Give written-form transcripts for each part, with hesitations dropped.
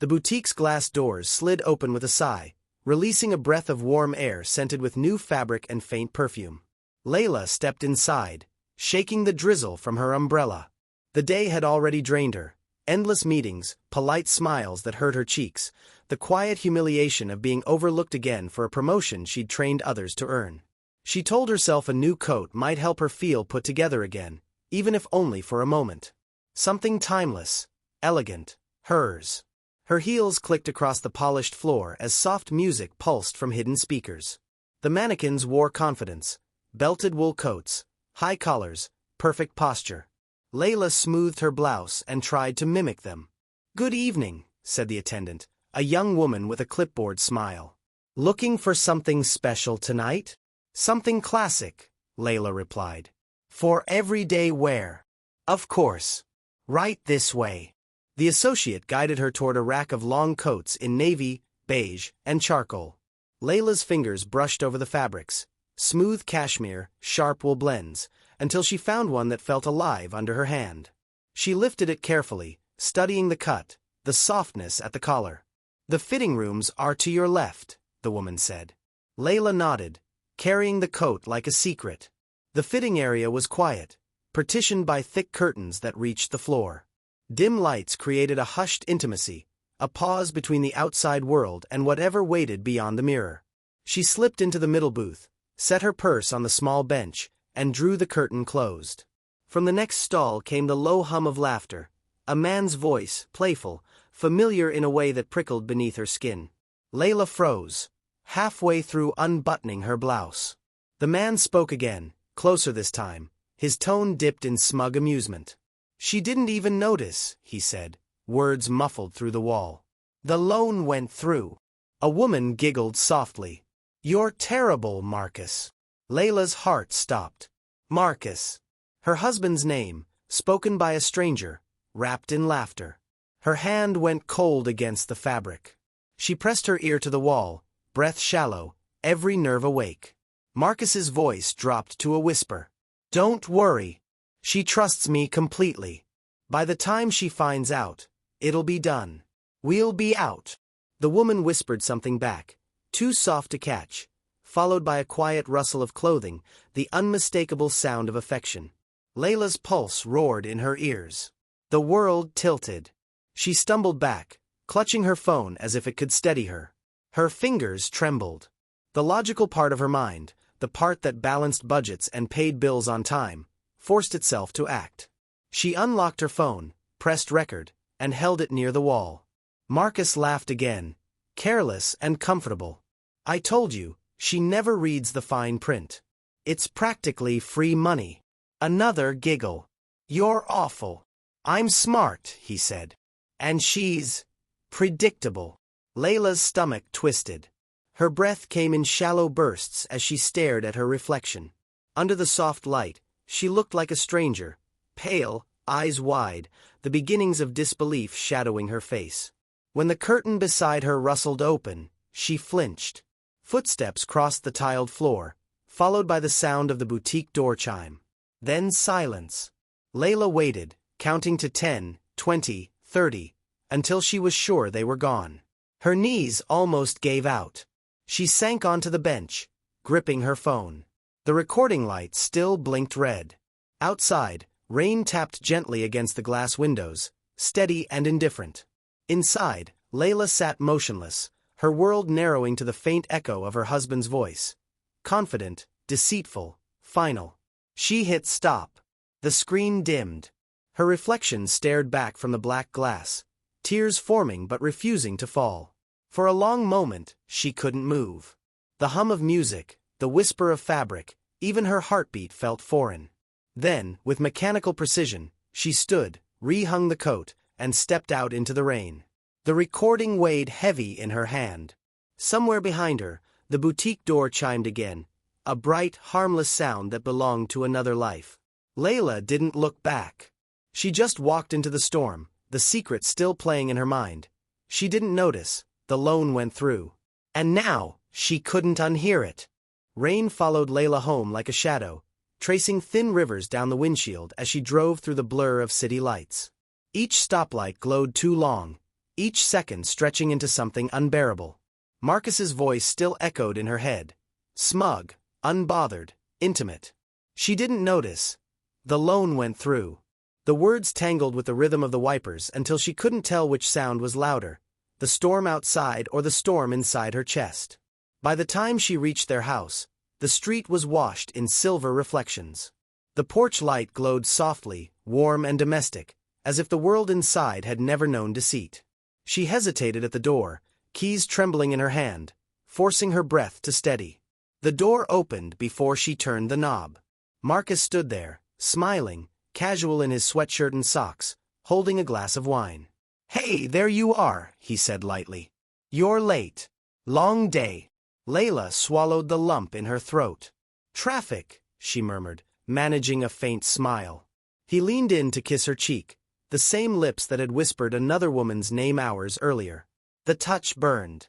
The boutique's glass doors slid open with a sigh, releasing a breath of warm air scented with new fabric and faint perfume. Layla stepped inside, shaking the drizzle from her umbrella. The day had already drained her. Endless meetings, polite smiles that hurt her cheeks, the quiet humiliation of being overlooked again for a promotion she'd trained others to earn. She told herself a new coat might help her feel put together again, even if only for a moment. Something timeless, elegant, hers. Her heels clicked across the polished floor as soft music pulsed from hidden speakers. The mannequins wore confidence, belted wool coats, high collars, perfect posture. Layla smoothed her blouse and tried to mimic them. "Good evening," said the attendant, a young woman with a clipboard smile. "Looking for something special tonight?" "Something classic," Layla replied. "For everyday wear." "Of course. Right this way." The associate guided her toward a rack of long coats in navy, beige, and charcoal. Layla's fingers brushed over the fabrics, smooth cashmere, sharp wool blends, until she found one that felt alive under her hand. She lifted it carefully, studying the cut, the softness at the collar. "The fitting rooms are to your left," the woman said. Layla nodded, carrying the coat like a secret. The fitting area was quiet, partitioned by thick curtains that reached the floor. Dim lights created a hushed intimacy, a pause between the outside world and whatever waited beyond the mirror. She slipped into the middle booth, set her purse on the small bench, and drew the curtain closed. From the next stall came the low hum of laughter, a man's voice, playful, familiar in a way that prickled beneath her skin. Layla froze, halfway through unbuttoning her blouse. The man spoke again, closer this time, his tone dipped in smug amusement. "She didn't even notice," he said, words muffled through the wall. "The loan went through." A woman giggled softly. "You're terrible, Marcus." Layla's heart stopped. Marcus. Her husband's name, spoken by a stranger, wrapped in laughter. Her hand went cold against the fabric. She pressed her ear to the wall, breath shallow, every nerve awake. Marcus's voice dropped to a whisper. "Don't worry. She trusts me completely. By the time she finds out, it'll be done. We'll be out." The woman whispered something back, too soft to catch, followed by a quiet rustle of clothing, the unmistakable sound of affection. Layla's pulse roared in her ears. The world tilted. She stumbled back, clutching her phone as if it could steady her. Her fingers trembled. The logical part of her mind, the part that balanced budgets and paid bills on time, forced itself to act. She unlocked her phone, pressed record, and held it near the wall. Marcus laughed again, careless and comfortable. "I told you, she never reads the fine print. It's practically free money." Another giggle. "You're awful." "I'm smart," he said. "And she's predictable." Layla's stomach twisted. Her breath came in shallow bursts as she stared at her reflection. Under the soft light, she looked like a stranger, pale, eyes wide, the beginnings of disbelief shadowing her face. When the curtain beside her rustled open, she flinched. Footsteps crossed the tiled floor, followed by the sound of the boutique door chime. Then silence. Layla waited, counting to 10, 20, 30, until she was sure they were gone. Her knees almost gave out. She sank onto the bench, gripping her phone. The recording light still blinked red. Outside, rain tapped gently against the glass windows, steady and indifferent. Inside, Layla sat motionless, her world narrowing to the faint echo of her husband's voice. Confident, deceitful, final. She hit stop. The screen dimmed. Her reflection stared back from the black glass, tears forming but refusing to fall. For a long moment, she couldn't move. The hum of music, the whisper of fabric, even her heartbeat felt foreign. Then, with mechanical precision, she stood, rehung the coat, and stepped out into the rain. The recording weighed heavy in her hand. Somewhere behind her, the boutique door chimed again, a bright, harmless sound that belonged to another life. Layla didn't look back. She just walked into the storm, the secret still playing in her mind. She didn't notice. The loan went through. And now, she couldn't unhear it. Rain followed Layla home like a shadow, tracing thin rivers down the windshield as she drove through the blur of city lights. Each stoplight glowed too long, each second stretching into something unbearable. Marcus's voice still echoed in her head. Smug, unbothered, intimate. She didn't notice. The loan went through. The words tangled with the rhythm of the wipers until she couldn't tell which sound was louder, the storm outside or the storm inside her chest. By the time she reached their house, the street was washed in silver reflections. The porch light glowed softly, warm and domestic, as if the world inside had never known deceit. She hesitated at the door, keys trembling in her hand, forcing her breath to steady. The door opened before she turned the knob. Marcus stood there, smiling, casual in his sweatshirt and socks, holding a glass of wine. "Hey, there you are," he said lightly. "You're late. Long day." Layla swallowed the lump in her throat. "Traffic," she murmured, managing a faint smile. He leaned in to kiss her cheek, the same lips that had whispered another woman's name hours earlier. The touch burned.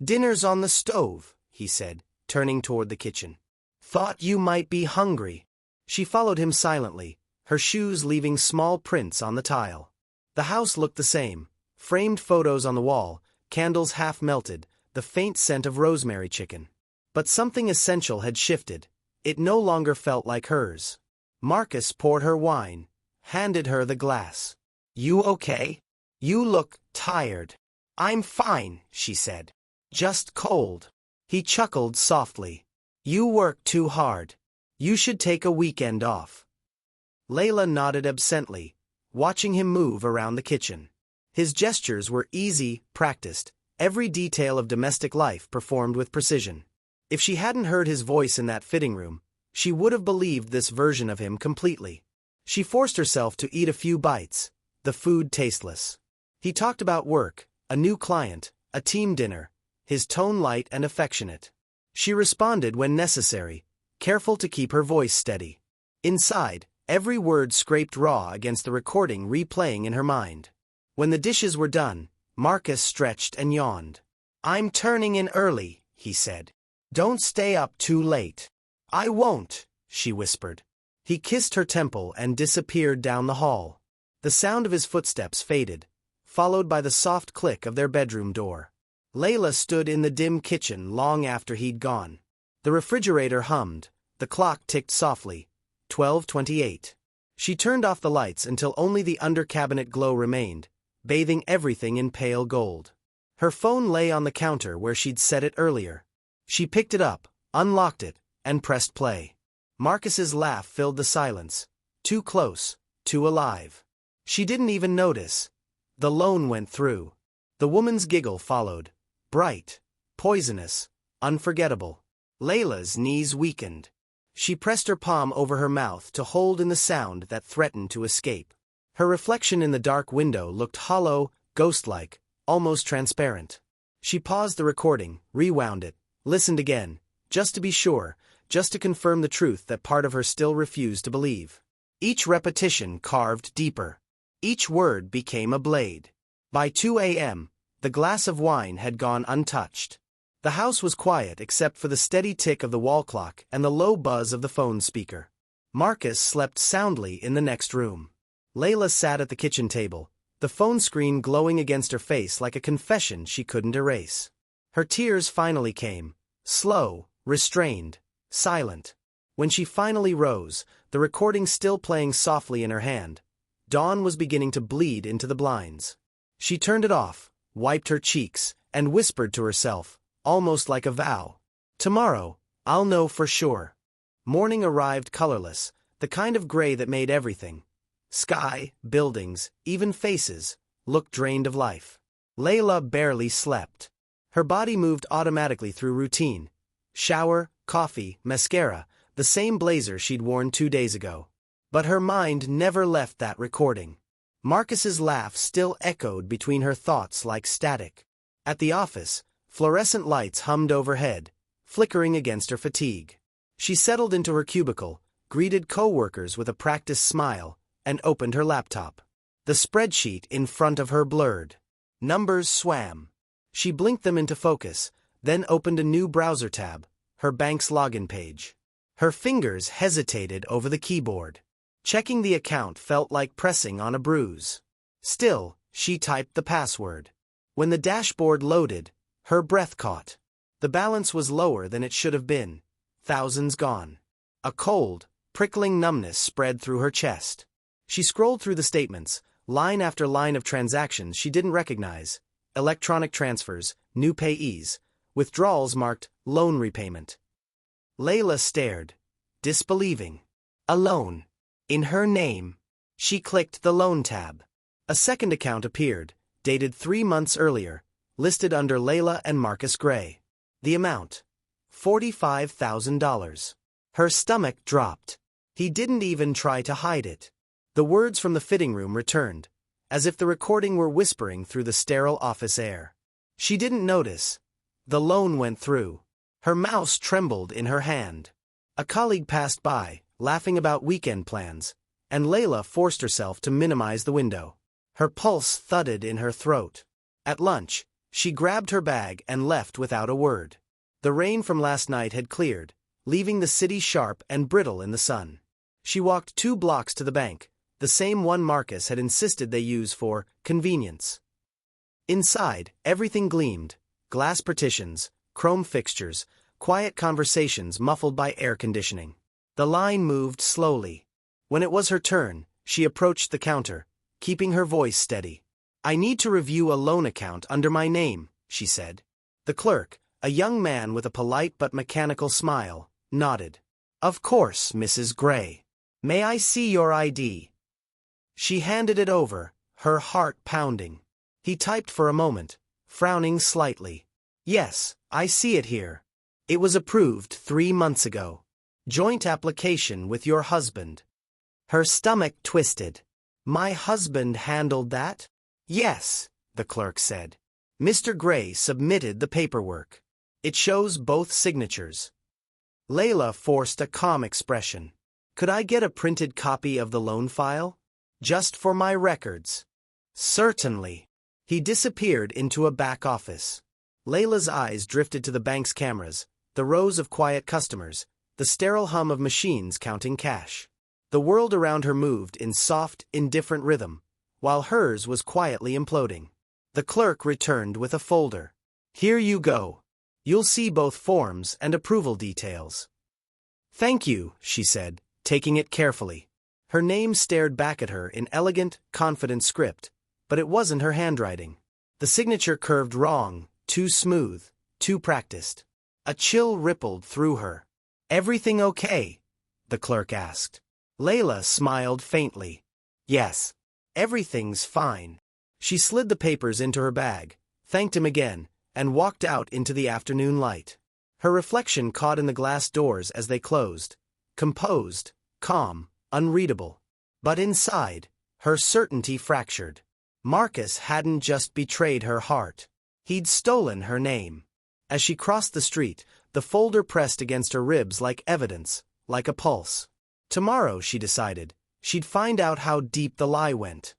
"Dinner's on the stove," he said, turning toward the kitchen. "Thought you might be hungry." She followed him silently, her shoes leaving small prints on the tile. The house looked the same, framed photos on the wall, candles half melted, the faint scent of rosemary chicken. But something essential had shifted. It no longer felt like hers. Marcus poured her wine, handed her the glass. "You okay? You look tired." "I'm fine," she said. "Just cold." He chuckled softly. "You work too hard. You should take a weekend off." Layla nodded absently, watching him move around the kitchen. His gestures were easy, practiced, every detail of domestic life performed with precision. If she hadn't heard his voice in that fitting room, she would have believed this version of him completely. She forced herself to eat a few bites, the food tasteless. He talked about work, a new client, a team dinner, his tone light and affectionate. She responded when necessary, careful to keep her voice steady. Inside, every word scraped raw against the recording replaying in her mind. When the dishes were done, Marcus stretched and yawned. "I'm turning in early," he said. "Don't stay up too late." "I won't," she whispered. He kissed her temple and disappeared down the hall. The sound of his footsteps faded, followed by the soft click of their bedroom door. Layla stood in the dim kitchen long after he'd gone. The refrigerator hummed, the clock ticked softly, 12:28. She turned off the lights until only the under-cabinet glow remained, bathing everything in pale gold. Her phone lay on the counter where she'd set it earlier. She picked it up, unlocked it, and pressed play. Marcus's laugh filled the silence. Too close, too alive. She didn't even notice. The loan went through. The woman's giggle followed. Bright, poisonous, unforgettable. Layla's knees weakened. She pressed her palm over her mouth to hold in the sound that threatened to escape. Her reflection in the dark window looked hollow, ghost-like, almost transparent. She paused the recording, rewound it, listened again, just to be sure, just to confirm the truth that part of her still refused to believe. Each repetition carved deeper. Each word became a blade. By 2 a.m., the glass of wine had gone untouched. The house was quiet except for the steady tick of the wall clock and the low buzz of the phone speaker. Marcus slept soundly in the next room. Layla sat at the kitchen table, the phone screen glowing against her face like a confession she couldn't erase. Her tears finally came, slow, restrained, silent. When she finally rose, the recording still playing softly in her hand, dawn was beginning to bleed into the blinds. She turned it off, wiped her cheeks, and whispered to herself, almost like a vow. "Tomorrow, I'll know for sure." Morning arrived colorless, the kind of gray that made everything, sky, buildings, even faces, look drained of life. Layla barely slept. Her body moved automatically through routine. Shower, coffee, mascara, the same blazer she'd worn 2 days ago. But her mind never left that recording. Marcus's laugh still echoed between her thoughts like static. At the office, fluorescent lights hummed overhead, flickering against her fatigue. She settled into her cubicle, greeted co-workers with a practiced smile, and opened her laptop. The spreadsheet in front of her blurred. Numbers swam. She blinked them into focus, then opened a new browser tab, her bank's login page. Her fingers hesitated over the keyboard. Checking the account felt like pressing on a bruise. Still, she typed the password. When the dashboard loaded, her breath caught. The balance was lower than it should have been. Thousands gone. A cold, prickling numbness spread through her chest. She scrolled through the statements, line after line of transactions she didn't recognize. Electronic transfers, new payees, withdrawals marked loan repayment. Layla stared, disbelieving. A loan. In her name. She clicked the loan tab. A second account appeared, dated 3 months earlier, listed under Layla and Marcus Gray. The amount: $45,000. Her stomach dropped. He didn't even try to hide it. The words from the fitting room returned, as if the recording were whispering through the sterile office air. She didn't notice. The loan went through. Her mouse trembled in her hand. A colleague passed by, laughing about weekend plans, and Layla forced herself to minimize the window. Her pulse thudded in her throat. At lunch, she grabbed her bag and left without a word. The rain from last night had cleared, leaving the city sharp and brittle in the sun. She walked 2 blocks to the bank, the same one Marcus had insisted they use for convenience. Inside, everything gleamed: glass partitions, chrome fixtures, quiet conversations muffled by air conditioning. The line moved slowly. When it was her turn, she approached the counter, keeping her voice steady. "I need to review a loan account under my name," she said. The clerk, a young man with a polite but mechanical smile, nodded. "Of course, Mrs. Gray. May I see your ID?" She handed it over, her heart pounding. He typed for a moment, frowning slightly. "Yes, I see it here. It was approved 3 months ago. Joint application with your husband." Her stomach twisted. "My husband handled that?" "Yes," the clerk said. Mr. Gray submitted the paperwork. "It shows both signatures." Layla forced a calm expression. "Could I get a printed copy of the loan file? Just for my records." "Certainly." He disappeared into a back office. Layla's eyes drifted to the bank's cameras, the rows of quiet customers, the sterile hum of machines counting cash. The world around her moved in soft, indifferent rhythm, while hers was quietly imploding. The clerk returned with a folder. "Here you go. You'll see both forms and approval details." "Thank you," she said, taking it carefully. Her name stared back at her in elegant, confident script, but it wasn't her handwriting. The signature curved wrong, too smooth, too practiced. A chill rippled through her. "Everything okay?" the clerk asked. Layla smiled faintly. "Yes. Everything's fine." She slid the papers into her bag, thanked him again, and walked out into the afternoon light. Her reflection caught in the glass doors as they closed. Composed, calm, unreadable. But inside, her certainty fractured. Marcus hadn't just betrayed her heart. He'd stolen her name. As she crossed the street, the folder pressed against her ribs like evidence, like a pulse. Tomorrow, she decided, she'd find out how deep the lie went.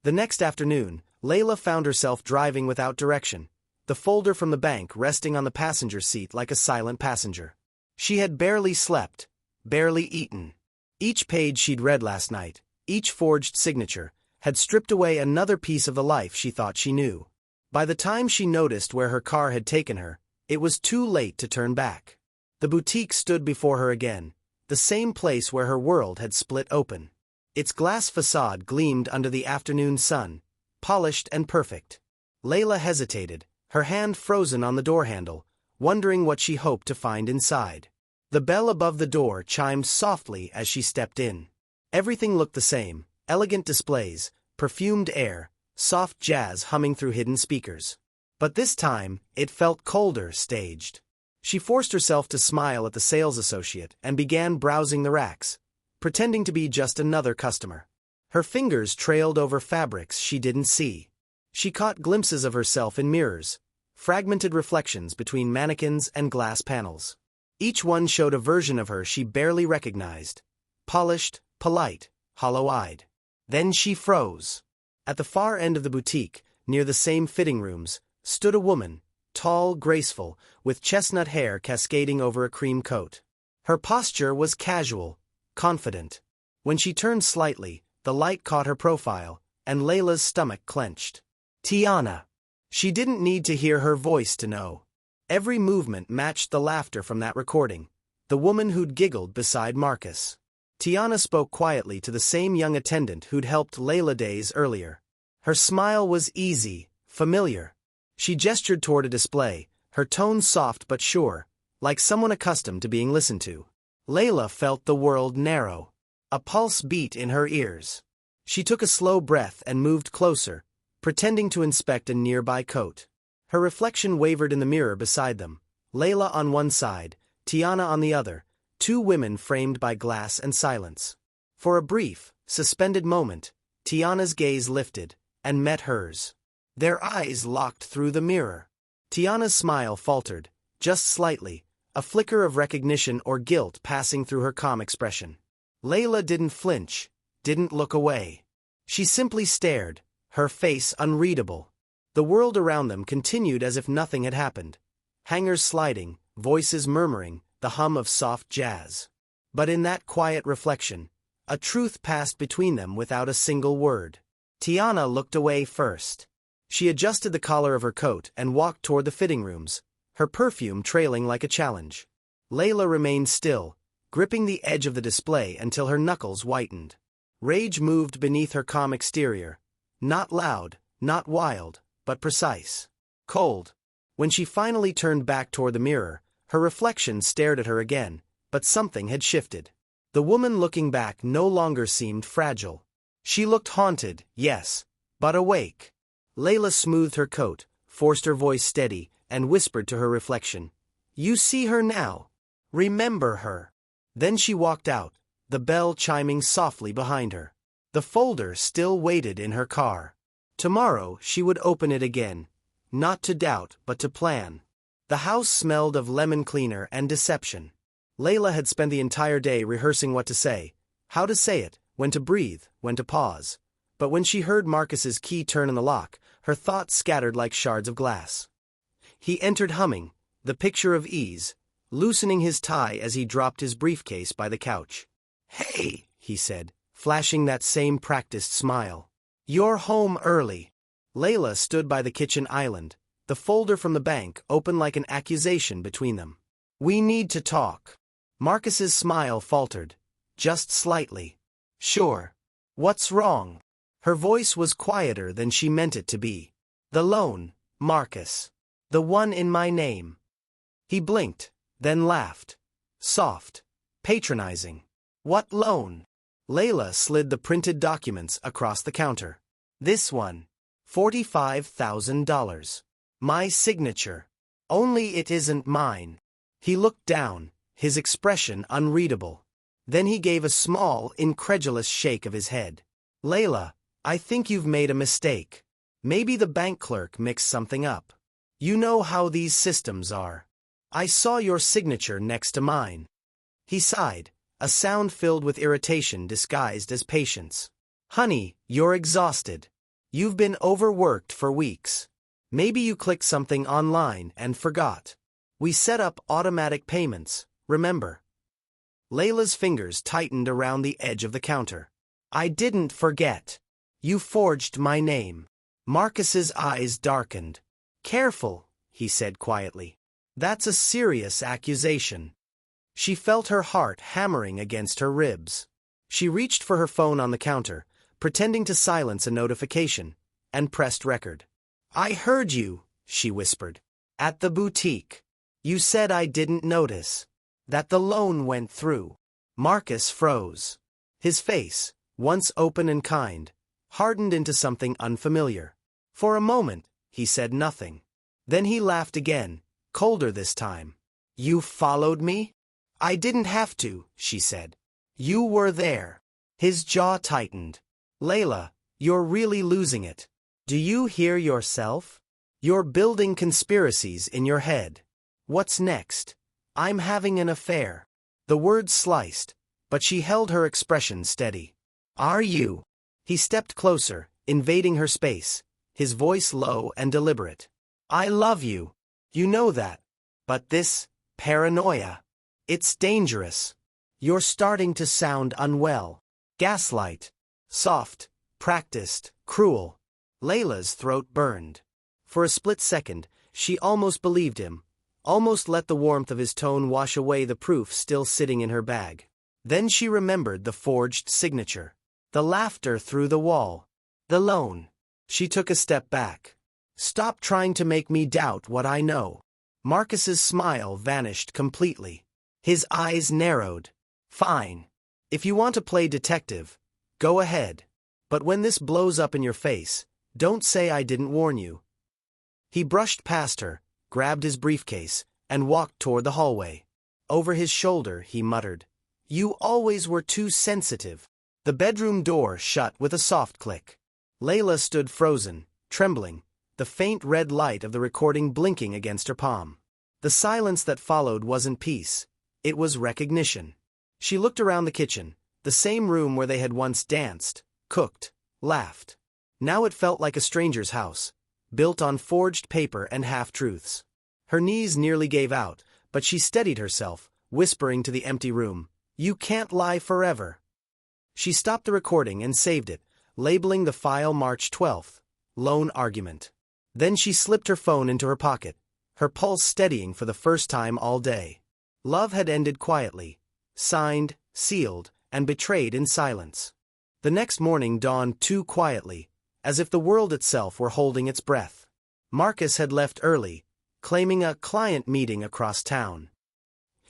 The next afternoon, Layla found herself driving without direction, the folder from the bank resting on the passenger seat like a silent passenger. She had barely slept, barely eaten. Each page she'd read last night, each forged signature, had stripped away another piece of the life she thought she knew. By the time she noticed where her car had taken her, it was too late to turn back. The boutique stood before her again, the same place where her world had split open. Its glass facade gleamed under the afternoon sun, polished and perfect. Layla hesitated, her hand frozen on the door handle, wondering what she hoped to find inside. The bell above the door chimed softly as she stepped in. Everything looked the same: elegant displays, perfumed air, soft jazz humming through hidden speakers. But this time, it felt colder, staged. She forced herself to smile at the sales associate and began browsing the racks, pretending to be just another customer. Her fingers trailed over fabrics she didn't see. She caught glimpses of herself in mirrors, fragmented reflections between mannequins and glass panels. Each one showed a version of her she barely recognized: polished, polite, hollow-eyed. Then she froze. At the far end of the boutique, near the same fitting rooms, stood a woman, tall, graceful, with chestnut hair cascading over a cream coat. Her posture was casual, confident. When she turned slightly, the light caught her profile, and Layla's stomach clenched. "Tiana." She didn't need to hear her voice to know. Every movement matched the laughter from that recording, the woman who'd giggled beside Marcus. Tiana spoke quietly to the same young attendant who'd helped Layla days earlier. Her smile was easy, familiar. She gestured toward a display, her tone soft but sure, like someone accustomed to being listened to. Layla felt the world narrow. A pulse beat in her ears. She took a slow breath and moved closer, pretending to inspect a nearby coat. Her reflection wavered in the mirror beside them, Layla on one side, Tiana on the other, two women framed by glass and silence. For a brief, suspended moment, Tiana's gaze lifted, and met hers. Their eyes locked through the mirror. Tiana's smile faltered, just slightly, a flicker of recognition or guilt passing through her calm expression. Layla didn't flinch, didn't look away. She simply stared, her face unreadable. The world around them continued as if nothing had happened. Hangers sliding, voices murmuring, the hum of soft jazz. But in that quiet reflection, a truth passed between them without a single word. Tiana looked away first. She adjusted the collar of her coat and walked toward the fitting rooms, her perfume trailing like a challenge. Layla remained still, gripping the edge of the display until her knuckles whitened. Rage moved beneath her calm exterior. Not loud, not wild, but precise. Cold. When she finally turned back toward the mirror, her reflection stared at her again, but something had shifted. The woman looking back no longer seemed fragile. She looked haunted, yes, but awake. Layla smoothed her coat, forced her voice steady, and whispered to her reflection, "You see her now. Remember her." Then she walked out, the bell chiming softly behind her. The folder still waited in her car. Tomorrow she would open it again, not to doubt but to plan. The house smelled of lemon cleaner and deception. Layla had spent the entire day rehearsing what to say, how to say it, when to breathe, when to pause. But when she heard Marcus's key turn in the lock, her thoughts scattered like shards of glass. He entered humming, the picture of ease, loosening his tie as he dropped his briefcase by the couch. "Hey," he said, flashing that same practiced smile. "You're home early." Layla stood by the kitchen island, the folder from the bank open like an accusation between them. "We need to talk." Marcus's smile faltered, just slightly. "Sure. What's wrong?" Her voice was quieter than she meant it to be. "The loan, Marcus. The one in my name." He blinked, then laughed. Soft, patronizing. "What loan?" Layla slid the printed documents across the counter. "This one. $45,000. My signature. Only it isn't mine." He looked down, his expression unreadable. Then he gave a small, incredulous shake of his head. "Layla, I think you've made a mistake. Maybe the bank clerk mixed something up. You know how these systems are. I saw your signature next to mine." He sighed, a sound filled with irritation disguised as patience. "Honey, you're exhausted. You've been overworked for weeks. Maybe you clicked something online and forgot. We set up automatic payments, remember?" Layla's fingers tightened around the edge of the counter. "I didn't forget. You forged my name." Marcus's eyes darkened. "Careful," he said quietly. "That's a serious accusation." She felt her heart hammering against her ribs. She reached for her phone on the counter, pretending to silence a notification, and pressed record. "I heard you," she whispered. "At the boutique. You said I didn't notice. That the loan went through." Marcus froze. His face, once open and kind, hardened into something unfamiliar. For a moment, he said nothing. Then he laughed again, colder this time. "You followed me?" "I didn't have to," she said. "You were there." His jaw tightened. "Layla, you're really losing it. Do you hear yourself? You're building conspiracies in your head. What's next? I'm having an affair." The words sliced, but she held her expression steady. "Are you?" He stepped closer, invading her space, his voice low and deliberate. "I love you. You know that. But this paranoia. It's dangerous. You're starting to sound unwell. Gaslight. Soft, practiced, cruel." Layla's throat burned. For a split second, she almost believed him, almost let the warmth of his tone wash away the proof still sitting in her bag. Then she remembered the forged signature. The laughter through the wall. The loan. She took a step back. Stop trying to make me doubt what I know. Marcus's smile vanished completely. His eyes narrowed. Fine. If you want to play detective, go ahead. But when this blows up in your face, don't say I didn't warn you. He brushed past her, grabbed his briefcase, and walked toward the hallway. Over his shoulder, he muttered, "You always were too sensitive." The bedroom door shut with a soft click. Layla stood frozen, trembling, the faint red light of the recording blinking against her palm. The silence that followed wasn't peace. It was recognition. She looked around the kitchen, the same room where they had once danced, cooked, laughed. Now it felt like a stranger's house, built on forged paper and half-truths. Her knees nearly gave out, but she steadied herself, whispering to the empty room, "You can't lie forever." She stopped the recording and saved it, labeling the file March 12th, loan argument. Then she slipped her phone into her pocket, her pulse steadying for the first time all day. Love had ended quietly, signed, sealed, and betrayed in silence. The next morning dawned too quietly, as if the world itself were holding its breath. Marcus had left early, claiming a client meeting across town.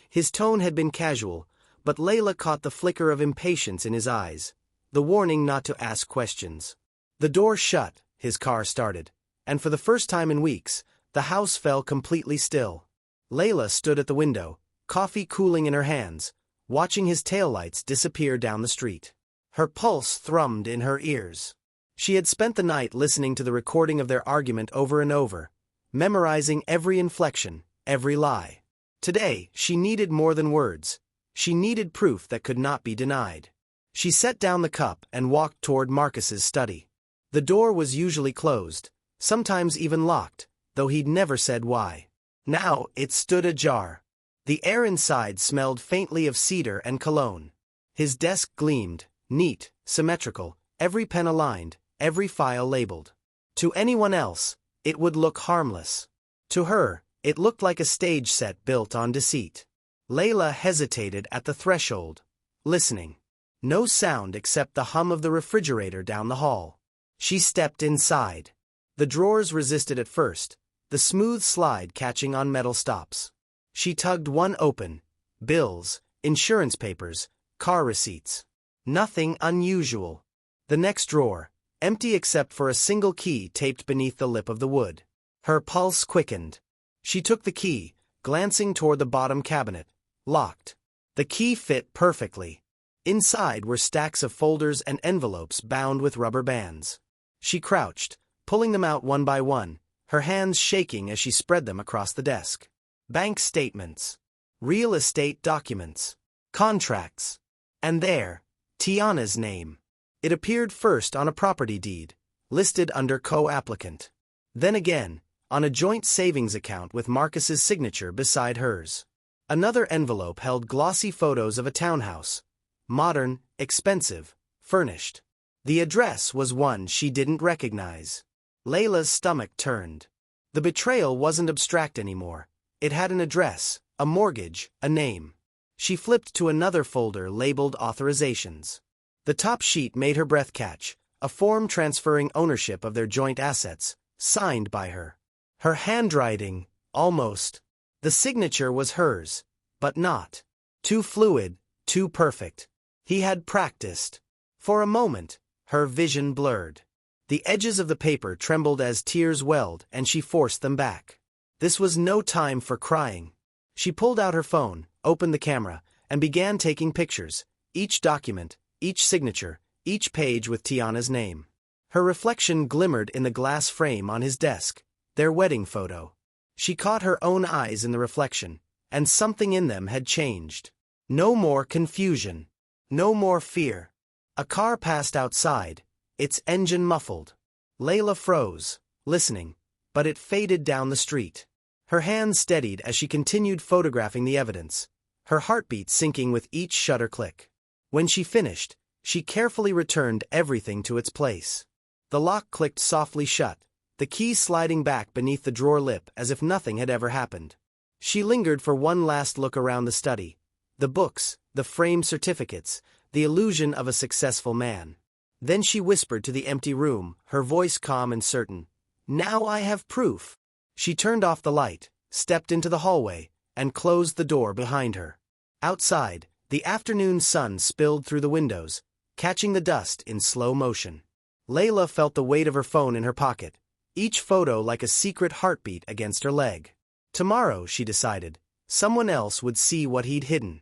His tone had been casual, but Layla caught the flicker of impatience in his eyes, the warning not to ask questions. The door shut, his car started, and for the first time in weeks, the house fell completely still. Layla stood at the window, coffee cooling in her hands, watching his taillights disappear down the street. Her pulse thrummed in her ears. She had spent the night listening to the recording of their argument over and over, memorizing every inflection, every lie. Today, she needed more than words. She needed proof that could not be denied. She set down the cup and walked toward Marcus's study. The door was usually closed, sometimes even locked, though he'd never said why. Now, it stood ajar. The air inside smelled faintly of cedar and cologne. His desk gleamed, neat, symmetrical, every pen aligned, every file labeled. To anyone else, it would look harmless. To her, it looked like a stage set built on deceit. Layla hesitated at the threshold, listening. No sound except the hum of the refrigerator down the hall. She stepped inside. The drawers resisted at first, the smooth slide catching on metal stops. She tugged one open. Bills, insurance papers, car receipts. Nothing unusual. The next drawer, empty except for a single key taped beneath the lip of the wood. Her pulse quickened. She took the key, glancing toward the bottom cabinet. Locked. The key fit perfectly. Inside were stacks of folders and envelopes bound with rubber bands. She crouched, pulling them out one by one, her hands shaking as she spread them across the desk. Bank statements. Real estate documents. Contracts. And there, Tiana's name. It appeared first on a property deed, listed under co-applicant. Then again, on a joint savings account with Marcus's signature beside hers. Another envelope held glossy photos of a townhouse. Modern, expensive, furnished. The address was one she didn't recognize. Layla's stomach turned. The betrayal wasn't abstract anymore. It had an address, a mortgage, a name. She flipped to another folder labeled authorizations. The top sheet made her breath catch, a form transferring ownership of their joint assets, signed by her. Her handwriting, almost. The signature was hers, but not. Too fluid, too perfect. He had practiced. For a moment, her vision blurred. The edges of the paper trembled as tears welled, and she forced them back. This was no time for crying. She pulled out her phone, opened the camera, and began taking pictures, each document, each signature, each page with Tiana's name. Her reflection glimmered in the glass frame on his desk, their wedding photo. She caught her own eyes in the reflection, and something in them had changed. No more confusion. No more fear. A car passed outside, its engine muffled. Layla froze, listening, but it faded down the street. Her hands steadied as she continued photographing the evidence, her heartbeat sinking with each shutter click. When she finished, she carefully returned everything to its place. The lock clicked softly shut, the key sliding back beneath the drawer lip as if nothing had ever happened. She lingered for one last look around the study. The books, the framed certificates, the illusion of a successful man. Then she whispered to the empty room, her voice calm and certain. "Now I have proof." She turned off the light, stepped into the hallway, and closed the door behind her. Outside, the afternoon sun spilled through the windows, catching the dust in slow motion. Layla felt the weight of her phone in her pocket, each photo like a secret heartbeat against her leg. Tomorrow, she decided, someone else would see what he'd hidden.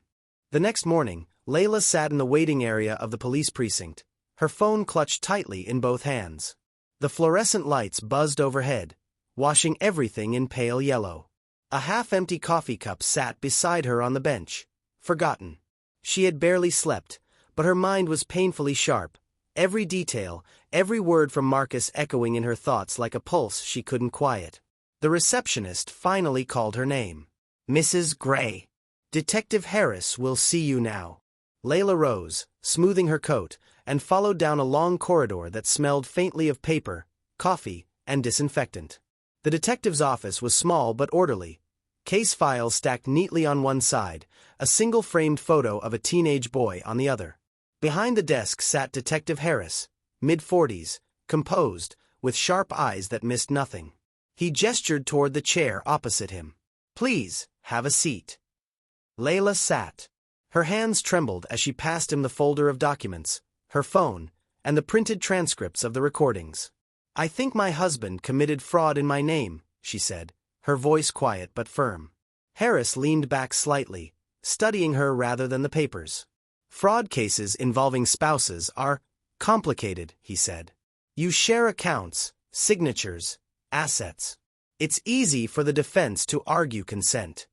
The next morning, Layla sat in the waiting area of the police precinct, her phone clutched tightly in both hands. The fluorescent lights buzzed overhead, washing everything in pale yellow. A half-empty coffee cup sat beside her on the bench, forgotten. She had barely slept, but her mind was painfully sharp, every detail, every word from Marcus echoing in her thoughts like a pulse she couldn't quiet. The receptionist finally called her name. "Mrs. Gray. Detective Harris will see you now." Layla rose, smoothing her coat, and followed down a long corridor that smelled faintly of paper, coffee, and disinfectant. The detective's office was small but orderly. Case files stacked neatly on one side, a single framed photo of a teenage boy on the other. Behind the desk sat Detective Harris, mid-40s, composed, with sharp eyes that missed nothing. He gestured toward the chair opposite him. "Please, have a seat." Layla sat. Her hands trembled as she passed him the folder of documents, her phone, and the printed transcripts of the recordings. "I think my husband committed fraud in my name," she said, her voice quiet but firm. Harris leaned back slightly, studying her rather than the papers. "Fraud cases involving spouses are complicated," he said. "You share accounts, signatures, assets. It's easy for the defense to argue consent."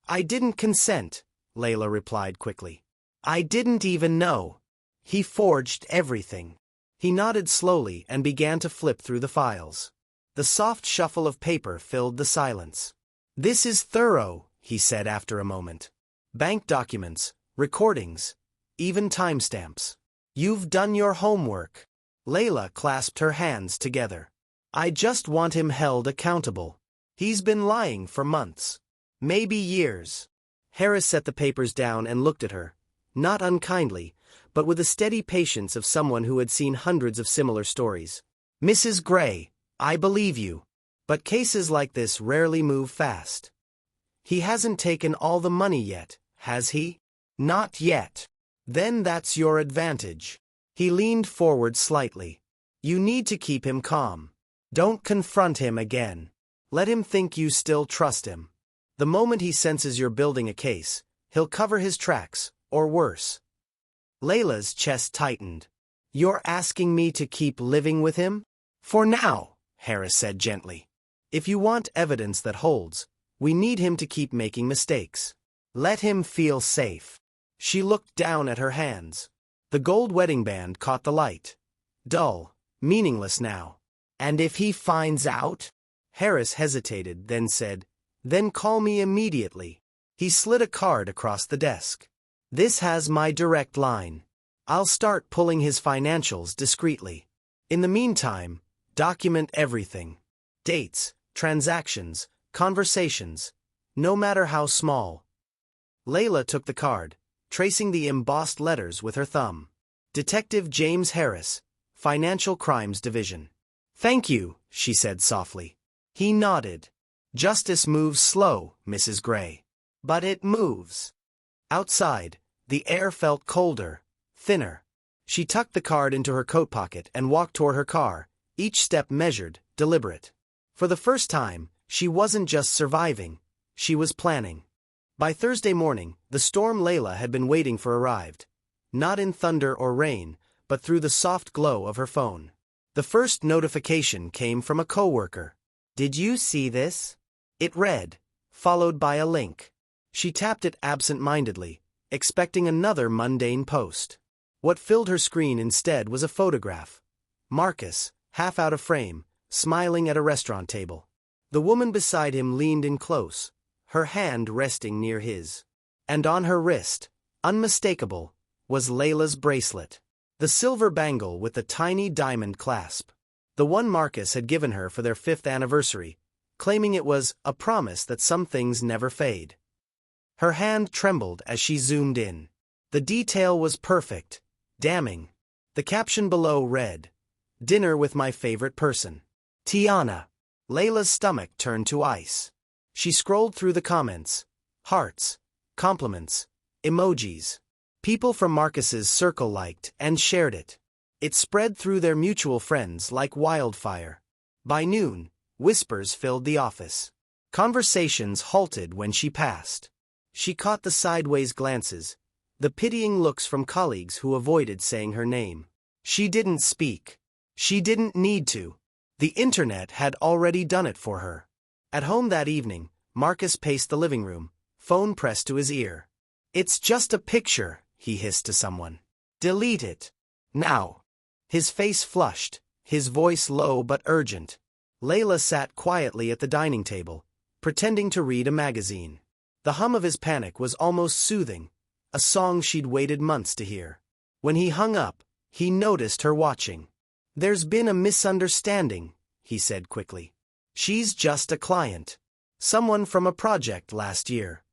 "I didn't consent," Layla replied quickly. "I didn't even know. He forged everything." He nodded slowly and began to flip through the files. The soft shuffle of paper filled the silence. "This is thorough," he said after a moment. "Bank documents, recordings, even timestamps. You've done your homework." Layla clasped her hands together. "I just want him held accountable. He's been lying for months. Maybe years." Harris set the papers down and looked at her, not unkindly, but with the steady patience of someone who had seen hundreds of similar stories. "Mrs. Gray, I believe you. But cases like this rarely move fast. He hasn't taken all the money yet, has he?" "Not yet." "Then that's your advantage." He leaned forward slightly. "You need to keep him calm. Don't confront him again. Let him think you still trust him. The moment he senses you're building a case, he'll cover his tracks, or worse." Layla's chest tightened. "You're asking me to keep living with him?" "For now," Harris said gently. "If you want evidence that holds, we need him to keep making mistakes. Let him feel safe." She looked down at her hands. The gold wedding band caught the light. Dull, meaningless now. "And if he finds out?" Harris hesitated, then said, "Then call me immediately." He slid a card across the desk. "This has my direct line. I'll start pulling his financials discreetly. In the meantime, document everything. Dates, transactions, conversations, no matter how small." Layla took the card, tracing the embossed letters with her thumb. "Detective James Harris, Financial Crimes Division." "Thank you," she said softly. He nodded. "Justice moves slow, Mrs. Gray. But it moves." Outside, the air felt colder, thinner. She tucked the card into her coat pocket and walked toward her car, each step measured, deliberate. For the first time, she wasn't just surviving, she was planning. By Thursday morning, the storm Layla had been waiting for arrived. Not in thunder or rain, but through the soft glow of her phone. The first notification came from a coworker. "Did you see this?" It read, followed by a link. She tapped it absent-mindedly, expecting another mundane post. What filled her screen instead was a photograph. Marcus, half out of frame, smiling at a restaurant table. The woman beside him leaned in close, her hand resting near his. And on her wrist, unmistakable, was Layla's bracelet. The silver bangle with the tiny diamond clasp. The one Marcus had given her for their 5th anniversary, claiming it was a promise that some things never fade. Her hand trembled as she zoomed in. The detail was perfect, damning. The caption below read, "Dinner with my favorite person. Tiana." Layla's stomach turned to ice. She scrolled through the comments. Hearts, compliments, emojis. People from Marcus's circle liked and shared it. It spread through their mutual friends like wildfire. By noon, whispers filled the office. Conversations halted when she passed. She caught the sideways glances, the pitying looks from colleagues who avoided saying her name. She didn't speak. She didn't need to. The internet had already done it for her. At home that evening, Marcus paced the living room, phone pressed to his ear. "It's just a picture," he hissed to someone. "Delete it. Now." His face flushed, his voice low but urgent. Layla sat quietly at the dining table, pretending to read a magazine. The hum of his panic was almost soothing, a song she'd waited months to hear. When he hung up, he noticed her watching. "There's been a misunderstanding," he said quickly. "She's just a client. Someone from a project last year."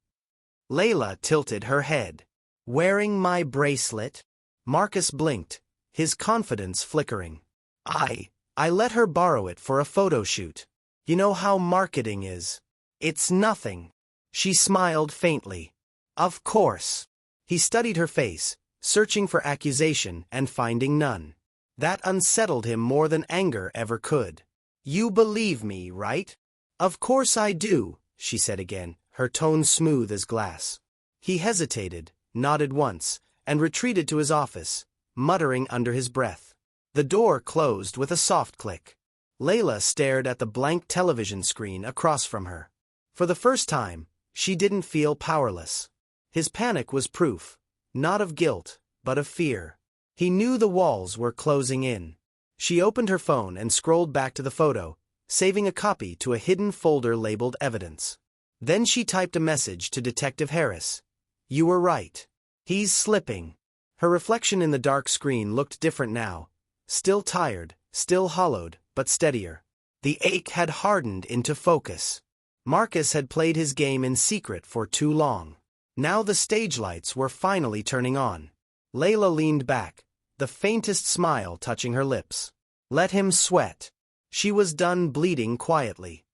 Layla tilted her head. "Wearing my bracelet?" Marcus blinked, his confidence flickering. I let her borrow it for a photo shoot. You know how marketing is. It's nothing." She smiled faintly. "Of course." He studied her face, searching for accusation and finding none. That unsettled him more than anger ever could. "You believe me, right?" "Of course I do," she said again, her tone smooth as glass. He hesitated, nodded once, and retreated to his office, muttering under his breath. The door closed with a soft click. Layla stared at the blank television screen across from her. For the first time, she didn't feel powerless. His panic was proof, not of guilt, but of fear. He knew the walls were closing in. She opened her phone and scrolled back to the photo, saving a copy to a hidden folder labeled Evidence. Then she typed a message to Detective Harris. "You were right. He's slipping." Her reflection in the dark screen looked different now. Still tired, still hollowed, but steadier. The ache had hardened into focus. Marcus had played his game in secret for too long. Now the stage lights were finally turning on. Layla leaned back, the faintest smile touching her lips. Let him sweat. She was done bleeding quietly.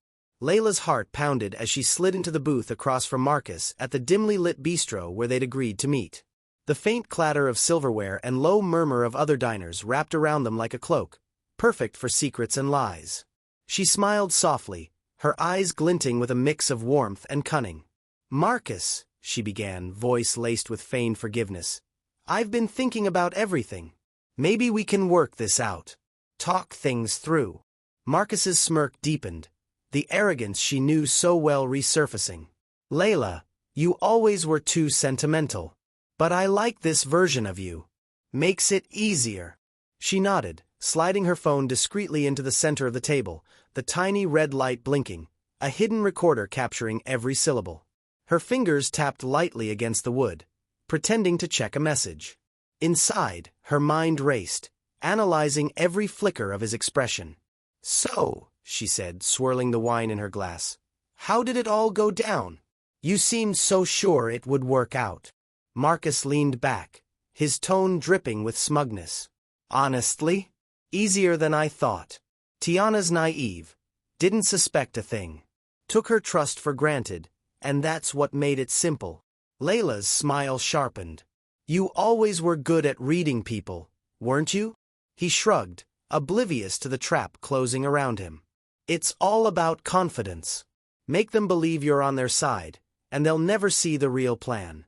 Layla's heart pounded as she slid into the booth across from Marcus at the dimly lit bistro where they'd agreed to meet. The faint clatter of silverware and low murmur of other diners wrapped around them like a cloak, perfect for secrets and lies. She smiled softly, her eyes glinting with a mix of warmth and cunning. "Marcus," she began, voice laced with feigned forgiveness, "I've been thinking about everything. Maybe we can work this out. Talk things through." Marcus's smirk deepened, the arrogance she knew so well resurfacing. "Layla, you always were too sentimental. But I like this version of you. Makes it easier." She nodded, sliding her phone discreetly into the center of the table, the tiny red light blinking, a hidden recorder capturing every syllable. Her fingers tapped lightly against the wood, pretending to check a message. Inside, her mind raced, analyzing every flicker of his expression. "So," she said, swirling the wine in her glass, "how did it all go down? You seemed so sure it would work out." Marcus leaned back, his tone dripping with smugness. "Honestly? Easier than I thought. Tiana's naive, didn't suspect a thing. Took her trust for granted, and that's what made it simple." Layla's smile sharpened. "You always were good at reading people, weren't you?" He shrugged, oblivious to the trap closing around him. "It's all about confidence. Make them believe you're on their side, and they'll never see the real plan."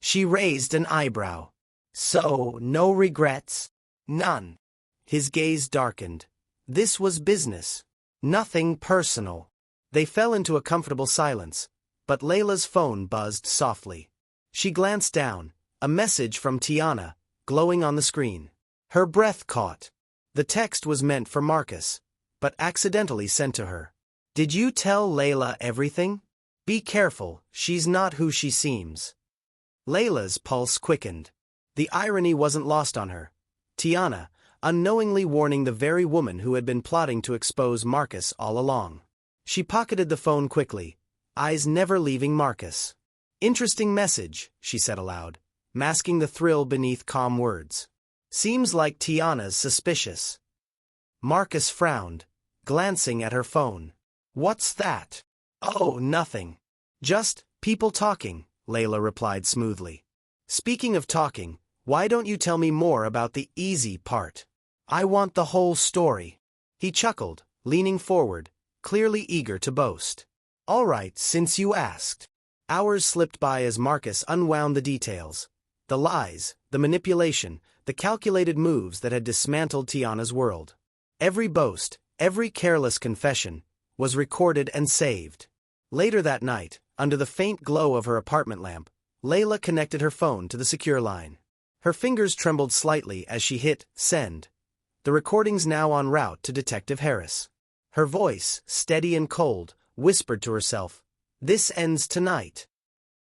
She raised an eyebrow. "So, no regrets?" "None." His gaze darkened. This was business. Nothing personal. They fell into a comfortable silence, but Layla's phone buzzed softly. She glanced down, a message from Tiana, glowing on the screen. Her breath caught. The text was meant for Marcus, but accidentally sent to her. "Did you tell Layla everything? Be careful, she's not who she seems." Layla's pulse quickened. The irony wasn't lost on her. Tiana, unknowingly warning the very woman who had been plotting to expose Marcus all along. She pocketed the phone quickly, eyes never leaving Marcus. "Interesting message," she said aloud, masking the thrill beneath calm words. "Seems like Tiana's suspicious." Marcus frowned, glancing at her phone. "What's that?" "Oh, nothing. Just people talking," Layla replied smoothly. "Speaking of talking, why don't you tell me more about the easy part? I want the whole story." He chuckled, leaning forward, clearly eager to boast. "All right, since you asked." Hours slipped by as Marcus unwound the details. The lies, the manipulation, the calculated moves that had dismantled Tiana's world. Every boast, every careless confession, was recorded and saved. Later that night, under the faint glow of her apartment lamp, Layla connected her phone to the secure line. Her fingers trembled slightly as she hit send. The recordings now en route to Detective Harris. Her voice, steady and cold, whispered to herself, "This ends tonight."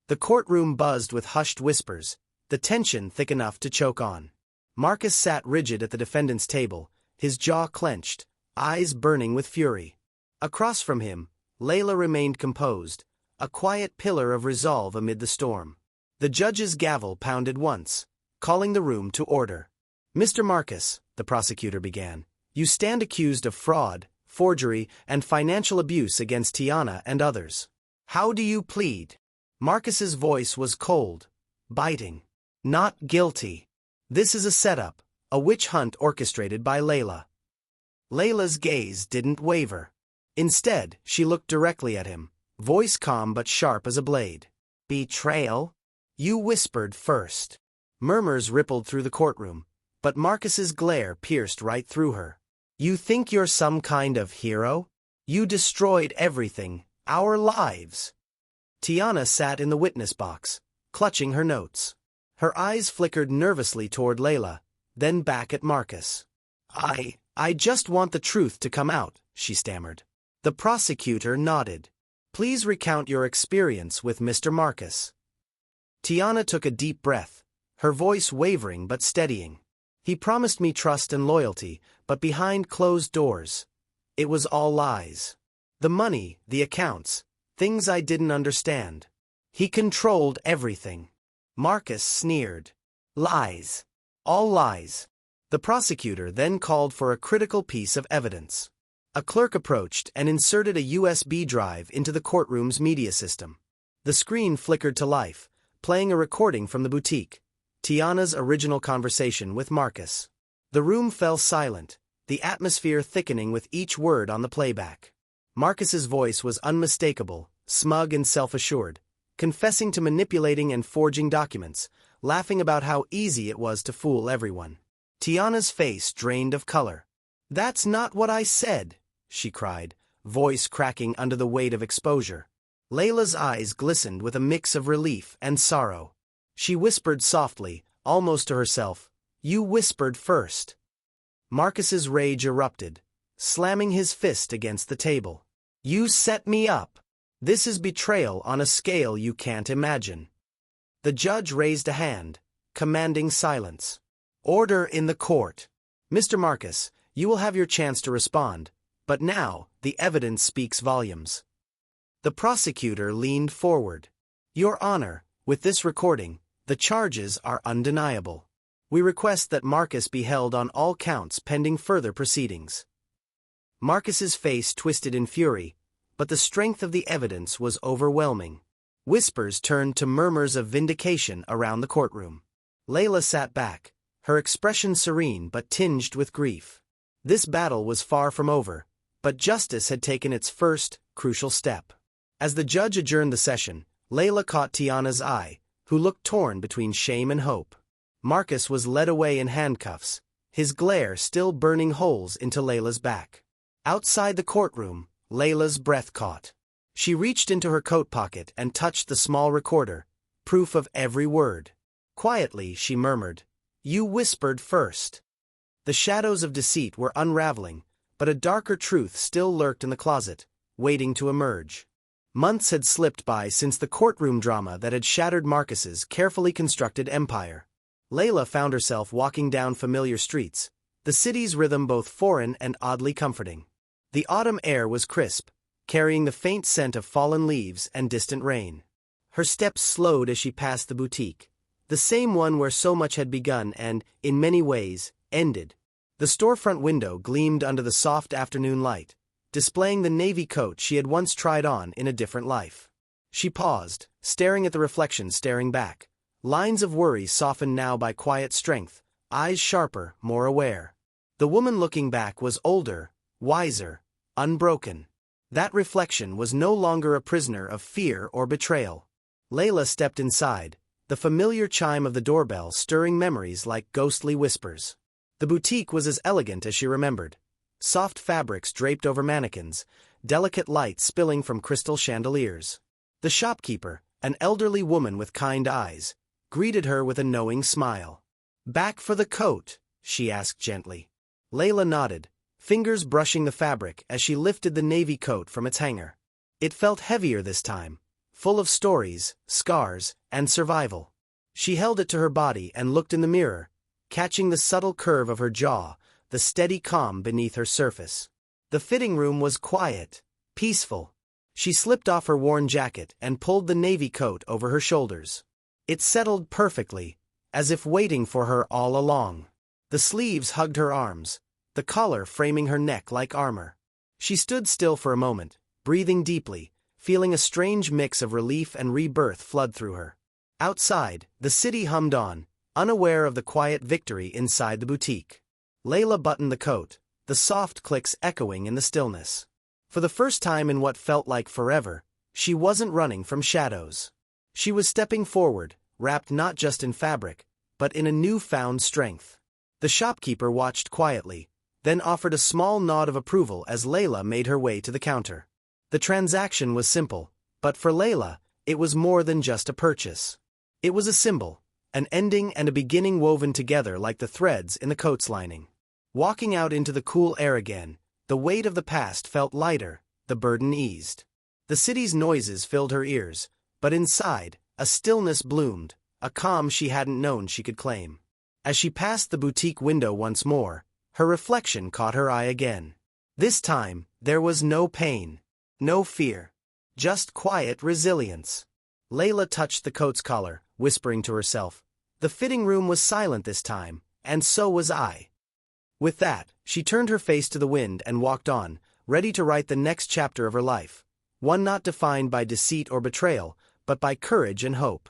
The courtroom buzzed with hushed whispers, the tension thick enough to choke on. Marcus sat rigid at the defendant's table, his jaw clenched, eyes burning with fury. Across from him, Layla remained composed, a quiet pillar of resolve amid the storm. The judge's gavel pounded once, calling the room to order. "Mr. Marcus," the prosecutor began, "you stand accused of fraud, forgery, and financial abuse against Tiana and others. How do you plead?" Marcus's voice was cold, biting. "Not guilty. This is a setup, a witch hunt orchestrated by Layla." Layla's gaze didn't waver. Instead, she looked directly at him, voice calm but sharp as a blade. "Betrayal? You whispered first." Murmurs rippled through the courtroom, but Marcus's glare pierced right through her. "You think you're some kind of hero? You destroyed everything, our lives." Tiana sat in the witness box, clutching her notes. Her eyes flickered nervously toward Layla, then back at Marcus. I just want the truth to come out," she stammered. The prosecutor nodded. "Please recount your experience with Mr. Marcus." Tiana took a deep breath, her voice wavering but steadying. "He promised me trust and loyalty, but behind closed doors, it was all lies. The money, the accounts, things I didn't understand. He controlled everything." Marcus sneered. "Lies. All lies." The prosecutor then called for a critical piece of evidence. A clerk approached and inserted a USB drive into the courtroom's media system. The screen flickered to life, playing a recording from the boutique, Tiana's original conversation with Marcus. The room fell silent, the atmosphere thickening with each word on the playback. Marcus's voice was unmistakable, smug and self-assured, confessing to manipulating and forging documents, laughing about how easy it was to fool everyone. Tiana's face drained of color. "That's not what I said," she cried, voice cracking under the weight of exposure. Layla's eyes glistened with a mix of relief and sorrow. She whispered softly, almost to herself, "You whispered first." Marcus's rage erupted, slamming his fist against the table. "You set me up. This is betrayal on a scale you can't imagine." The judge raised a hand, commanding silence. "Order in the court. Mr. Marcus, you will have your chance to respond, but now the evidence speaks volumes." The prosecutor leaned forward. "Your Honor, with this recording, the charges are undeniable. We request that Marcus be held on all counts pending further proceedings." Marcus's face twisted in fury, but the strength of the evidence was overwhelming. Whispers turned to murmurs of vindication around the courtroom. Layla sat back, her expression serene but tinged with grief. This battle was far from over, but justice had taken its first, crucial step. As the judge adjourned the session, Layla caught Tiana's eye, who looked torn between shame and hope. Marcus was led away in handcuffs, his glare still burning holes into Layla's back. Outside the courtroom, Layla's breath caught. She reached into her coat pocket and touched the small recorder, proof of every word. Quietly, she murmured, "You whispered first." The shadows of deceit were unraveling, but a darker truth still lurked in the closet, waiting to emerge. Months had slipped by since the courtroom drama that had shattered Marcus's carefully constructed empire. Layla found herself walking down familiar streets, the city's rhythm both foreign and oddly comforting. The autumn air was crisp, carrying the faint scent of fallen leaves and distant rain. Her steps slowed as she passed the boutique, the same one where so much had begun and, in many ways, ended. The storefront window gleamed under the soft afternoon light, displaying the navy coat she had once tried on in a different life. She paused, staring at the reflection staring back. Lines of worry softened now by quiet strength, eyes sharper, more aware. The woman looking back was older, wiser, unbroken. That reflection was no longer a prisoner of fear or betrayal. Layla stepped inside, the familiar chime of the doorbell stirring memories like ghostly whispers. The boutique was as elegant as she remembered. Soft fabrics draped over mannequins, delicate light spilling from crystal chandeliers. The shopkeeper, an elderly woman with kind eyes, greeted her with a knowing smile. "Back for the coat?" she asked gently. Layla nodded, fingers brushing the fabric as she lifted the navy coat from its hanger. It felt heavier this time, full of stories, scars, and survival. She held it to her body and looked in the mirror, catching the subtle curve of her jaw, the steady calm beneath her surface. The fitting room was quiet, peaceful. She slipped off her worn jacket and pulled the navy coat over her shoulders. It settled perfectly, as if waiting for her all along. The sleeves hugged her arms, the collar framing her neck like armor. She stood still for a moment, breathing deeply, feeling a strange mix of relief and rebirth flood through her. Outside, the city hummed on, unaware of the quiet victory inside the boutique. Layla buttoned the coat, the soft clicks echoing in the stillness. For the first time in what felt like forever, she wasn't running from shadows. She was stepping forward, wrapped not just in fabric, but in a newfound strength. The shopkeeper watched quietly, then offered a small nod of approval as Layla made her way to the counter. The transaction was simple, but for Layla, it was more than just a purchase. It was a symbol, an ending and a beginning woven together like the threads in the coat's lining. Walking out into the cool air again, the weight of the past felt lighter, the burden eased. The city's noises filled her ears, but inside, a stillness bloomed, a calm she hadn't known she could claim. As she passed the boutique window once more, her reflection caught her eye again. This time, there was no pain, no fear, just quiet resilience. Layla touched the coat's collar, whispering to herself, "The fitting room was silent this time, and so was I." With that, she turned her face to the wind and walked on, ready to write the next chapter of her life, one not defined by deceit or betrayal, but by courage and hope.